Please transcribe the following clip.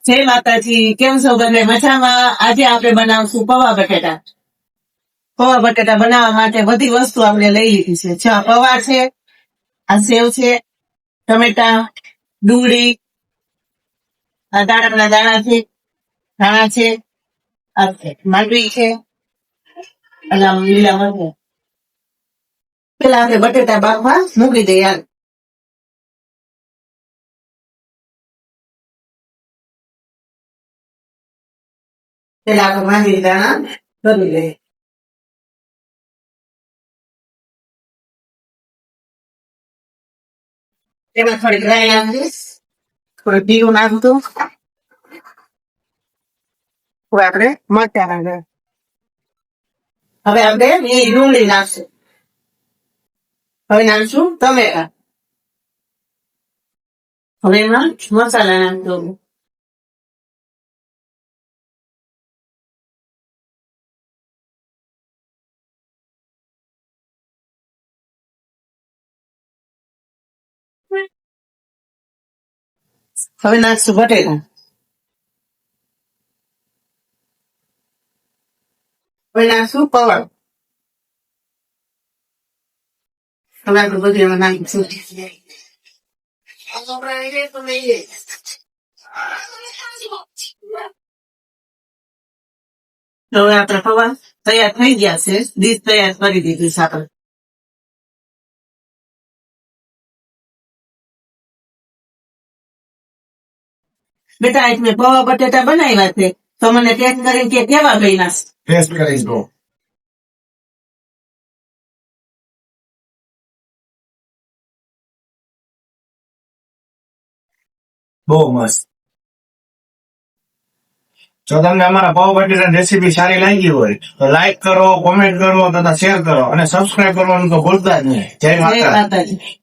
જય માતાજી, કેમ છો બંને મજામાં? આજે આપણે બનાવશું પૌવા બટેટા. પૌવા બટેટા બનાવવા માટે બધી વસ્તુ આપણે લઈ લીધી છે. આ પૌવા છે, આ સેવ છે, ટમેટા, ડુંગળી, આ દાડમના દાણા છે, ધાણા છે, આ માંડવી છે, અને આ લીલા મરચાં. પેલા આપણે બટેટા બાફવા મૂકી દઈએ. હાલ. પેલા આપણે માંડવી દાણા કરી લઈએ. એમાં થોડીક રાઈ નાખીશ, થોડું જીરું નાખતું, હવે આપણે મરચાં નાખીએ. હવે આપણે એ ડુંગળી નાખશું. હવે નાખશું ટમેટા. હવે એમાં મસાલા નાખજો. હવે નાખશું બટેટા. હવે નાખશું પૌવા. હવે આપણે બધું એમાં નાખીશું. હવે આપણા પૌવા તૈયાર થઈ ગયા છે. ડીશ તૈયાર કરી દીધી છે આપણે. બેટા આજ મેં પૌવા બટેટા બનાવ્યા છે, તો મને ટેસ્ટ કરીને કે કેવા બન્યા છે? ટેસ્ટ કરીશ બહુ. બહુ મસ્ત. જો તમને અમારા પાવ બટેટાની રેસીપી સારી લાગી હોય તો લાઈક કરો, કોમેન્ટ કરો તથા શેર કરો અને સબસ્ક્રાઇબ કરવાનું તો ભૂલતા જ નહીં. જય જય માતા. માતાજી.